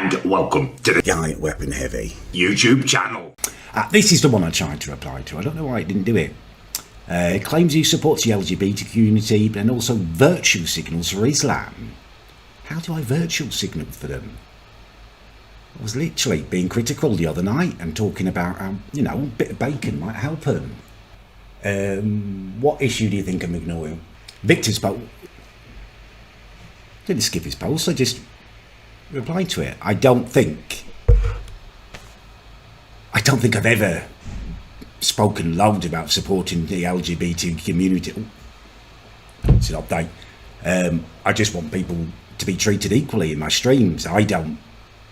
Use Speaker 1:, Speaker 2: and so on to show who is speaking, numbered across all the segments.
Speaker 1: and welcome to the
Speaker 2: Giant Weapon Heavy
Speaker 1: YouTube channel.
Speaker 2: This is the one I tried to reply to. I don't know why it didn't do it. It claims he supports the LGBT community and also virtue signals for Islam. How do I virtue signal for them? I was literally being critical the other night and talking about how, a bit of bacon might help him. What issue do you think I'm ignoring? Victor's post. Didn't skip his post, I just replied to it. I don't think I've ever spoken loads about supporting the LGBT community. It's an update. I just want people to be treated equally in my streams. I don't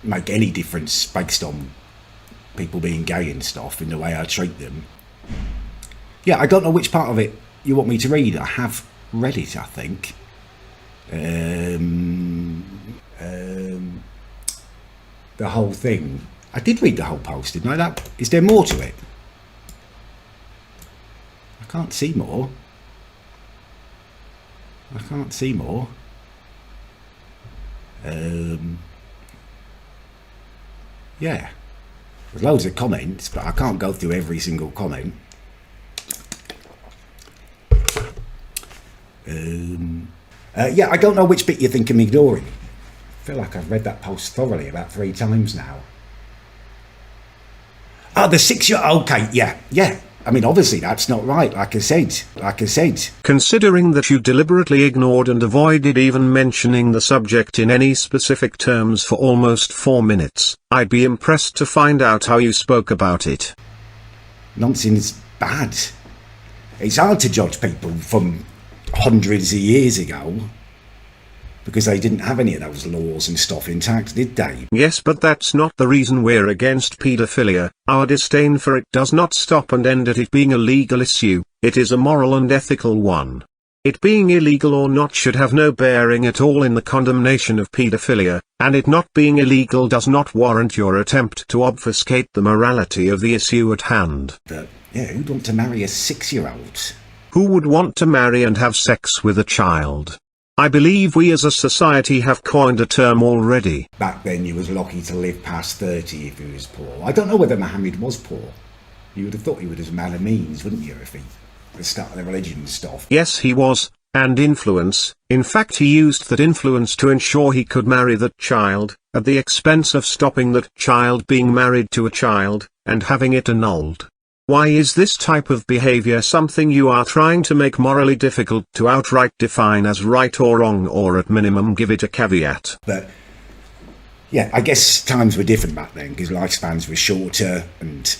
Speaker 2: make any difference based on people being gay and stuff in the way I treat them. Yeah, I don't know which part of it you want me to read. I have read it, I think. The whole thing. I did read the whole post, didn't I? Is there more to it? I can't see more. Yeah. There's loads of comments, but I can't go through every single comment. Yeah, I don't know which bit you think I'm ignoring. I feel like I've read that post thoroughly about 3 times now. Oh, the 6-year... Okay, yeah. I mean, obviously that's not right, like I said.
Speaker 3: Considering that you deliberately ignored and avoided even mentioning the subject in any specific terms for almost 4 minutes, I'd be impressed to find out how you spoke about it.
Speaker 2: Nonsense bad. It's hard to judge people from hundreds of years ago, because they didn't have any of those laws and stuff intact, did they?
Speaker 3: Yes, but that's not the reason we're against paedophilia. Our disdain for it does not stop and end at it being a legal issue. It is a moral and ethical one. It being illegal or not should have no bearing at all in the condemnation of paedophilia, and it not being illegal does not warrant your attempt to obfuscate the morality of the issue at hand.
Speaker 2: But, yeah, who'd want to marry a 6-year-old?
Speaker 3: Who would want to marry and have sex with a child? I believe we as a society have coined a term already.
Speaker 2: Back then you was lucky to live past 30 if he was poor. I don't know whether Muhammad was poor. You would have thought he was a man of means, wouldn't you, if he was starting the religion and stuff?
Speaker 3: Yes, he was, and influence. In fact, he used that influence to ensure he could marry that child, at the expense of stopping that child being married to a child, and having it annulled. Why is this type of behavior something you are trying to make morally difficult to outright define as right or wrong, or at minimum give it a caveat?
Speaker 2: But, yeah, I guess times were different back then, because lifespans were shorter, and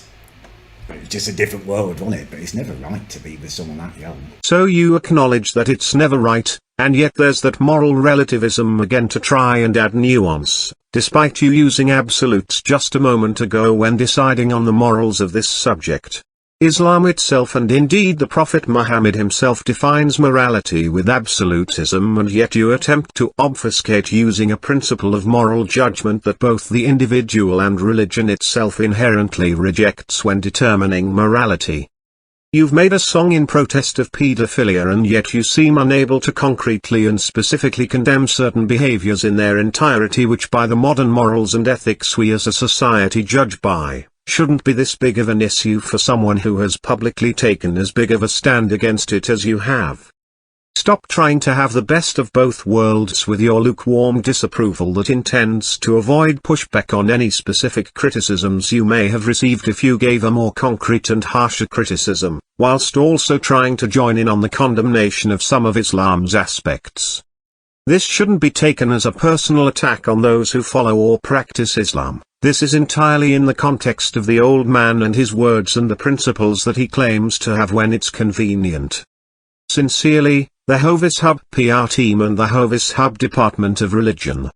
Speaker 2: it was just a different world, wasn't it? But it's never right to be with someone that young.
Speaker 3: So you acknowledge that it's never right, and yet there's that moral relativism again to try and add nuance, despite you using absolutes just a moment ago when deciding on the morals of this subject. Islam itself and indeed the Prophet Muhammad himself defines morality with absolutism, and yet you attempt to obfuscate using a principle of moral judgment that both the individual and religion itself inherently rejects when determining morality. You've made a song in protest of paedophilia, and yet you seem unable to concretely and specifically condemn certain behaviors in their entirety, which by the modern morals and ethics we as a society judge by, shouldn't be this big of an issue for someone who has publicly taken as big of a stand against it as you have. Stop trying to have the best of both worlds with your lukewarm disapproval that intends to avoid pushback on any specific criticisms you may have received if you gave a more concrete and harsher criticism, whilst also trying to join in on the condemnation of some of Islam's aspects. This shouldn't be taken as a personal attack on those who follow or practice Islam. This is entirely in the context of the old man and his words and the principles that he claims to have when it's convenient. Sincerely, the HovisHub PR Team and the HovisHub Department of Religion.